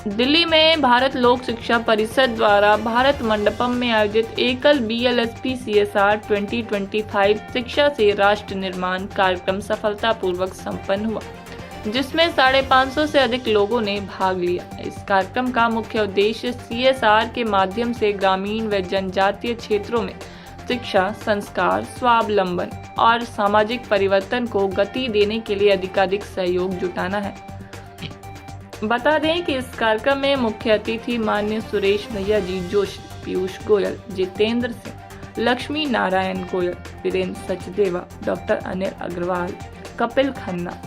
दिल्ली में भारत लोक शिक्षा परिषद द्वारा भारत मंडपम में आयोजित एकल BLSP CSR 2025 शिक्षा से राष्ट्र निर्माण कार्यक्रम सफलतापूर्वक संपन्न हुआ, जिसमें 550 से अधिक लोगों ने भाग लिया। इस कार्यक्रम का मुख्य उद्देश्य CSR के माध्यम से ग्रामीण व जनजातीय क्षेत्रों में शिक्षा, संस्कार, स्वावलंबन और सामाजिक परिवर्तन को गति देने के लिए अधिकाधिक सहयोग जुटाना है। बता दें कि इस कार्यक्रम में मुख्य अतिथि माननीय सुरेश भैया जी जोशी, पीयूष गोयल, जितेंद्र सिंह, लक्ष्मी नारायण गोयल, वीरेंद्र सचदेवा, डॉक्टर अनिल अग्रवाल, कपिल खन्ना,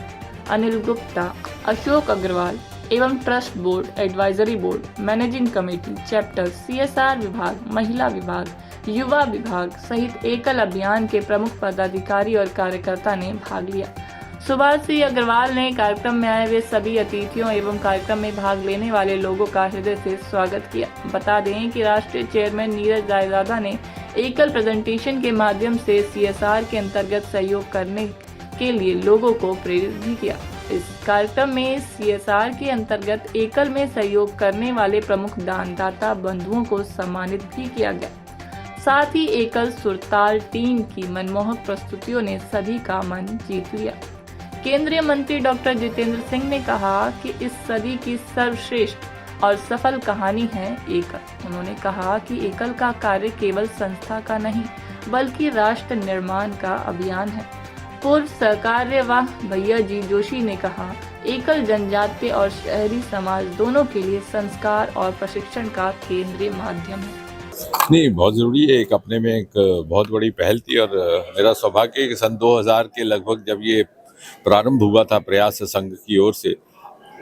अनिल गुप्ता, अशोक अग्रवाल एवं trust board, advisory board, managing committee, chapter, CSR विभाग, महिला विभाग, युवा विभाग सहित एकल अभियान के प्रमुख पदाधिकारी और कार्यकर्ता ने भाग लिया। सुभाष सिंह अग्रवाल ने कार्यक्रम में आए हुए सभी अतिथियों एवं कार्यक्रम में भाग लेने वाले लोगों का हृदय से स्वागत किया। बता दें कि राष्ट्रीय चेयरमैन नीरज रायजादा ने एकल प्रेजेंटेशन के माध्यम से CSR के अंतर्गत सहयोग करने के लिए लोगों को प्रेरित भी किया। इस कार्यक्रम में CSR के अंतर्गत एकल में सहयोग करने वाले प्रमुख दानदाता बंधुओं को सम्मानित भी किया गया। साथ ही एकल सुरताल टीम की मनमोहक प्रस्तुतियों ने सभी का मन जीत लिया। केंद्रीय मंत्री डॉक्टर जितेंद्र सिंह ने कहा कि इस सदी की सर्वश्रेष्ठ और सफल कहानी है एकल। उन्होंने कहा कि एकल का कार्य केवल संस्था का नहीं बल्कि राष्ट्र निर्माण का अभियान है। पूर्व सरकार्यवाह भैया जी जोशी ने कहा, एकल जनजातीय और शहरी समाज दोनों के लिए संस्कार और प्रशिक्षण का केंद्रीय माध्यम है। नहीं, बहुत ज़रूरी है। एक अपने में एक बहुत बड़ी पहल थी और मेरा सौभाग्य है कि सन 2000 के लगभग जब ये प्रारंभ हुआ था प्रयास संघ की ओर से,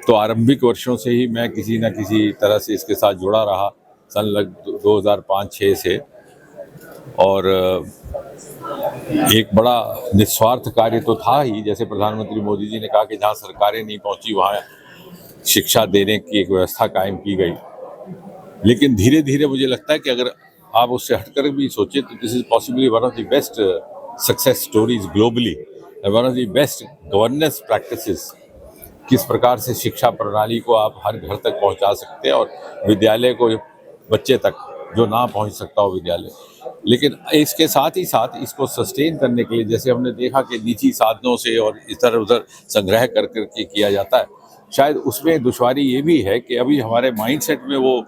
तो आरंभिक वर्षों से ही मैं किसी न किसी तरह से इसके साथ जुड़ा रहा, सन 2005-06 से। और एक बड़ा निस्वार्थ कार्य तो था ही, जैसे प्रधानमंत्री मोदी जी ने कहा कि जहाँ सरकारें नहीं पहुँची वहाँ शिक्षा देने की एक व्यवस्था कायम की गई। लेकिन धीरे धीरे मुझे लगता है कि अगर आप उससे हटकर भी सोचें तो this is possibly one of the best success stories globally, one of the best governance practices. किस प्रकार से शिक्षा प्रणाली को आप हर घर तक पहुंचा सकते हैं और विद्यालय को बच्चे तक जो ना पहुंच सकता हो विद्यालय। लेकिन इसके साथ ही साथ इसको सस्टेन करने के लिए, जैसे हमने देखा कि निजी साधनों से और इधर उधर संग्रह कर करके किया जाता है, शायद उसमें दुश्वारी ये भी है कि अभी हमारे माइंडसेट में वो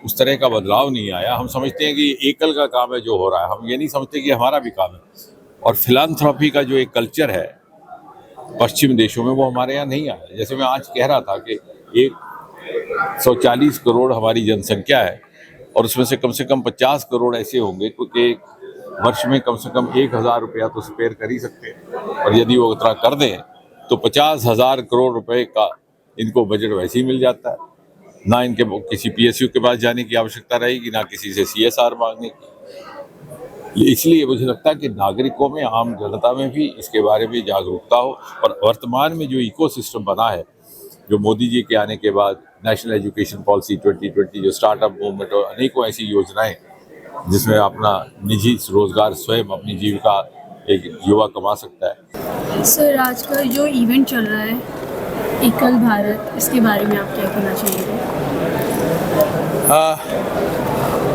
उस तरह का बदलाव नहीं आया। हम समझते हैं कि एकल का काम है जो हो रहा है, हम ये नहीं समझते कि हमारा भी काम है। और फिलांथ्रोपी का जो एक कल्चर है पश्चिम देशों में, वो हमारे यहाँ नहीं आया। जैसे मैं आज कह रहा था कि 140 करोड़ हमारी जनसंख्या है और उसमें से कम 50 करोड़ ऐसे होंगे क्योंकि वर्ष में कम से कम 1000 रुपया तो स्पेयर कर ही सकते हैं, और यदि वो उतना कर दें तो 50,000 करोड़ रुपए का इनको बजट वैसे ही मिल जाता है। ना इनके किसी PSU के पास जाने की आवश्यकता रहेगी, ना किसी से CSR मांगने की। इसलिए मुझे लगता है कि नागरिकों में, आम जनता में भी इसके बारे में जागरूकता हो। और वर्तमान में जो इकोसिस्टम बना है, जो मोदी जी के आने के बाद नेशनल एजुकेशन पॉलिसी 2020, जो स्टार्टअप मूवमेंट और अनेकों ऐसी योजनाएं जिसमें अपना निजी रोजगार स्वयं अपनी जीविका एक युवा कमा सकता है। सर, आज का जो इवेंट चल रहा है एकल भारत, इसके बारे में आप क्या कहना चाहेंगे?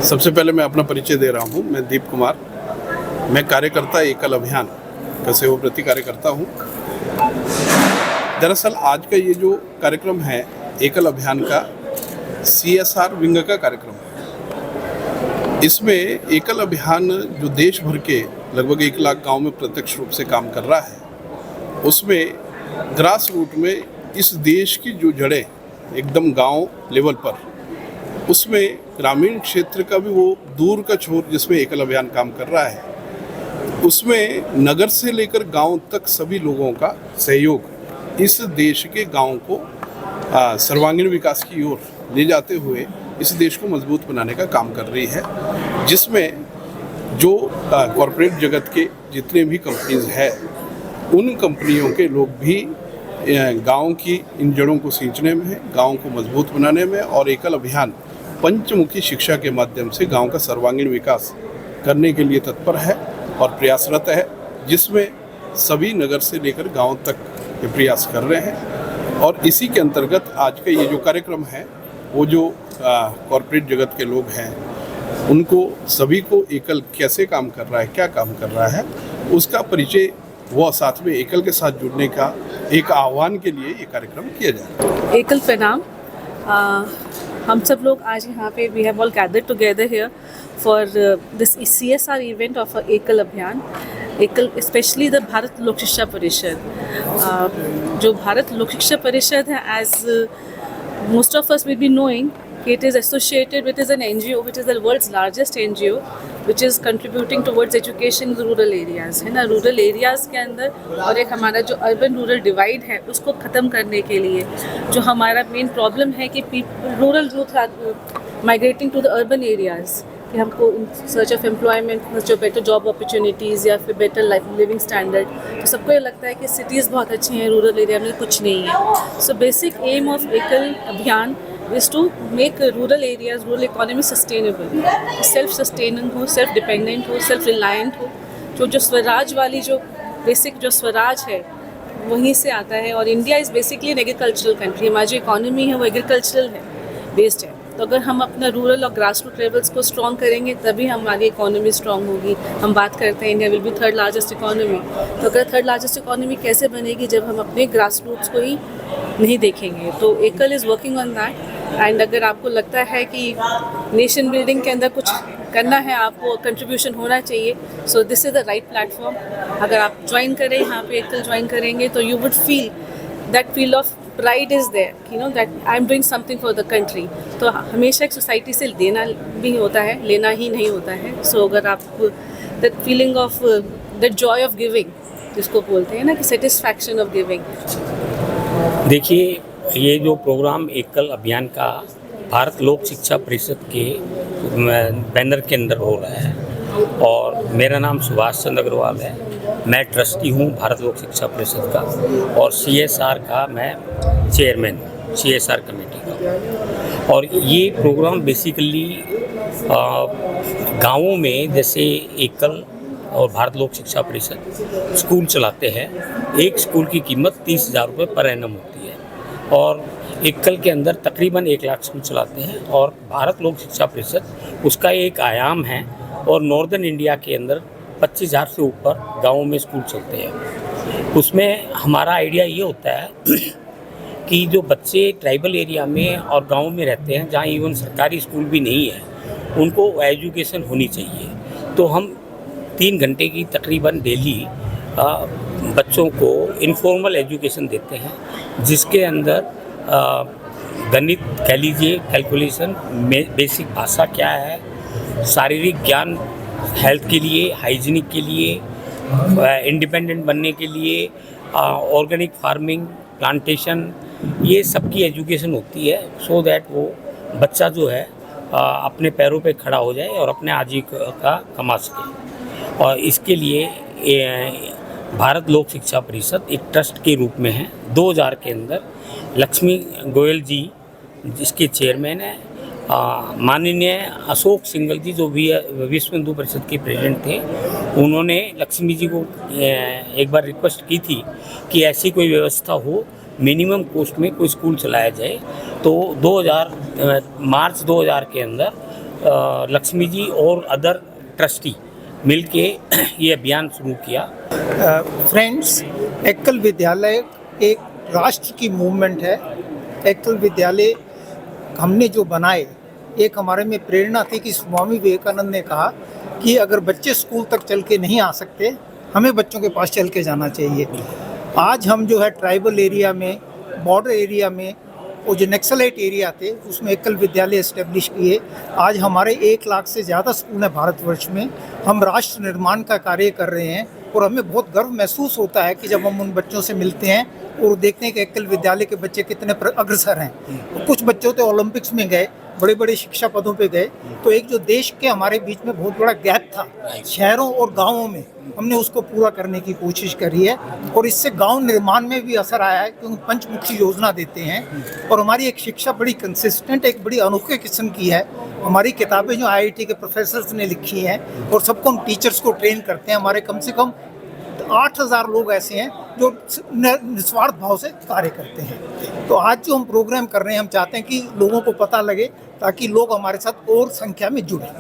सबसे पहले मैं अपना परिचय दे रहा हूँ। मैं दीप कुमार, मैं कार्यकर्ता एकल अभियान का सेवाप्रति कार्यकर्ता हूँ। दरअसल आज का ये जो कार्यक्रम है एकल अभियान का CSR विंग का कार्यक्रम है। इसमें एकल अभियान जो देश भर के लगभग 1 लाख गाँव में प्रत्यक्ष रूप से काम कर रहा है, उसमें ग्रास रूट में इस देश की जो जड़ें एकदम गांव लेवल पर, उसमें ग्रामीण क्षेत्र का भी वो दूर का छोर जिसमें एकल अभियान काम कर रहा है, उसमें नगर से लेकर गांव तक सभी लोगों का सहयोग इस देश के गांव को सर्वांगीण विकास की ओर ले जाते हुए इस देश को मजबूत बनाने का काम कर रही है। जिसमें जो कॉरपोरेट जगत के जितने भी कंपनीज हैं, उन कंपनियों के लोग भी गांव की इन जड़ों को सींचने में, गांव को मजबूत बनाने में और एकल अभियान पंचमुखी शिक्षा के माध्यम से गांव का सर्वांगीण विकास करने के लिए तत्पर है और प्रयासरत है, जिसमें सभी नगर से लेकर गांव तक ये प्रयास कर रहे हैं। और इसी के अंतर्गत आज का ये जो कार्यक्रम है, वो जो कॉरपोरेट जगत के लोग हैं उनको सभी को एकल कैसे काम कर रहा है, क्या काम कर रहा है, उसका परिचय वो साथ में एकल के साथ जुड़ने का एक आह्वान के लिए ये कार्यक्रम किया जाए। एकल प्रणाम। हम सब लोग आज यहाँ पे we have all gathered together here for this CSR event of Ekal Abhiyan. एकल स्पेशली द भारत लोक शिक्षा परिषद, जो भारत लोक शिक्षा परिषद है, as most of us will be knowing, it is associated with is an NGO which is the world's largest NGO which is contributing towards education in the rural areas, है ना। रूरल एरियाज़ के अंदर और एक हमारा जो urban rural divide है उसको ख़त्म करने के लिए जो हमारा मेन प्रॉब्लम है कि rural youth are migrating to the urban areas, कि हमको इन सर्च ऑफ एम्प्लॉयमेंट, जो बेटर जॉब अपॉर्चुनिटीज़ या फिर बेटर लाइफ लिविंग स्टैंडर्ड, तो सबको ये लगता है कि सिटीज़ बहुत अच्छी हैं, रूरल एरिया में कुछ नहीं है। So basic M of Ekal Abhiyan is to make rural areas, rural economy sustainable, self sustaining हो, सेल्फ डिपेंडेंट हो, सेल्फ रिलायंट हो। जो स्वराज वाली जो बेसिक जो स्वराज है वहीं से आता है। और India is basically an agricultural country, हमारी जो इकोनॉमी है वो एग्रीकल्चरल है, बेस्ड है। तो अगर हम अपना रूरल और ग्रास रूट लेवल्स को स्ट्रॉन्ग करेंगे तभी हमारी इकोनॉमी स्ट्रॉन्ग होगी। हम बात करते हैं India will be third largest economy, तो अगर थर्ड लार्जेस्ट इकोनॉमी कैसे बनेगी जब हम अपने ग्रास रूट्स को ही नहीं देखेंगे। तो एकल is working on that. And अगर आपको लगता है कि नेशन बिल्डिंग के अंदर कुछ करना है, आपको कंट्रीब्यूशन होना चाहिए, so this is the right platform. अगर आप ज्वाइन करें यहाँ पे, एकल ज्वाइन करेंगे तो you would feel that feel of pride is there, you know that I am doing something for the country. तो हमेशा एक सोसाइटी से देना भी होता है, लेना ही नहीं होता है। सो अगर आप that feeling of that Joy of giving जिसको बोलते हैं ना, कि सेटिस्फैक्शन ऑफ गिविंग। देखिए, ये जो प्रोग्राम एकल अभियान का भारत लोक शिक्षा परिषद के बैनर के अंदर हो रहा है और मेरा नाम सुभाष चंद्र अग्रवाल है, मैं ट्रस्टी हूँ भारत लोक शिक्षा परिषद का और CSR का मैं चेयरमैन हूँ, CSR कमेटी का। और ये प्रोग्राम बेसिकली गाँवों में जैसे एकल और भारत लोक शिक्षा परिषद स्कूल चलाते हैं। एक स्कूल की कीमत 30,000 रुपये पर एनम होती है और एकल के अंदर तकरीबन 1 लाख स्कूल चलाते हैं और भारत लोक शिक्षा परिषद उसका एक आयाम है। और नॉर्दर्न इंडिया के अंदर 25,000 से ऊपर गाँवों में स्कूल चलते हैं। उसमें हमारा आइडिया ये होता है कि जो बच्चे ट्राइबल एरिया में और गाँव में रहते हैं, जहाँ इवन सरकारी स्कूल भी नहीं है, उनको एजुकेशन होनी चाहिए। तो हम 3 घंटे की तकरीबन डेली बच्चों को इनफॉर्मल एजुकेशन देते हैं, जिसके अंदर गणित कह लीजिए, कैलकुलेशन, बेसिक भाषा क्या है, शारीरिक ज्ञान, हेल्थ के लिए, हाइजीनिक के लिए, इंडिपेंडेंट बनने के लिए, ऑर्गेनिक फार्मिंग, प्लांटेशन, ये सब की एजुकेशन होती है। सो दैट वो बच्चा जो है अपने पैरों पे खड़ा हो जाए और अपने आजीविका कमा सके। और इसके लिए भारत लोक शिक्षा परिषद एक ट्रस्ट के रूप में है। 2000 के अंदर लक्ष्मी गोयल जी जिसके चेयरमैन हैं, माननीय अशोक सिंगल जी जो भी विश्व हिंदू परिषद के प्रेसिडेंट थे, उन्होंने लक्ष्मी जी को एक बार रिक्वेस्ट की थी कि ऐसी कोई व्यवस्था हो, मिनिमम कॉस्ट में कोई स्कूल चलाया जाए। तो मार्च 2000 के अंदर लक्ष्मी जी और अदर ट्रस्टी मिलके ये अभियान शुरू किया। फ्रेंड्स, एकल विद्यालय एक राष्ट्र की मूवमेंट है। एकल विद्यालय हमने जो बनाए, एक हमारे में प्रेरणा थी कि स्वामी विवेकानंद ने कहा कि अगर बच्चे स्कूल तक चल के नहीं आ सकते, हमें बच्चों के पास चल के जाना चाहिए। आज हम जो है ट्राइबल एरिया में, बॉर्डर एरिया में, वो जो नक्सलाइट एरिया थे उसमें एकल विद्यालय इस्टेब्लिश किए। आज हमारे 1 लाख से ज़्यादा स्कूल हैं भारतवर्ष में। हम राष्ट्र निर्माण का कार्य कर रहे हैं और हमें बहुत गर्व महसूस होता है कि जब हम उन बच्चों से मिलते हैं और देखते हैं कि एकल विद्यालय के बच्चे कितने अग्रसर हैं। तो कुछ बच्चों तो ओलंपिक्स में गए, बड़े बड़े शिक्षा पदों पे गए। तो एक जो देश के हमारे बीच में बहुत बड़ा गैप था शहरों और गाँवों में, हमने उसको पूरा करने की कोशिश करी है और इससे गांव निर्माण में भी असर आया है, क्योंकि पंचमुखी योजना देते हैं और हमारी एक शिक्षा बड़ी कंसिस्टेंट, एक बड़ी अनोखे किस्म की है। हमारी किताबें जो IIT के प्रोफेसर्स ने लिखी हैं और सबको हम टीचर्स को ट्रेन करते हैं। हमारे कम से कम 8000 लोग ऐसे हैं जो निस्वार्थ भाव से कार्य करते हैं। तो आज जो हम प्रोग्राम कर रहे हैं, हम चाहते हैं कि लोगों को पता लगे ताकि लोग हमारे साथ और संख्या में जुड़ें।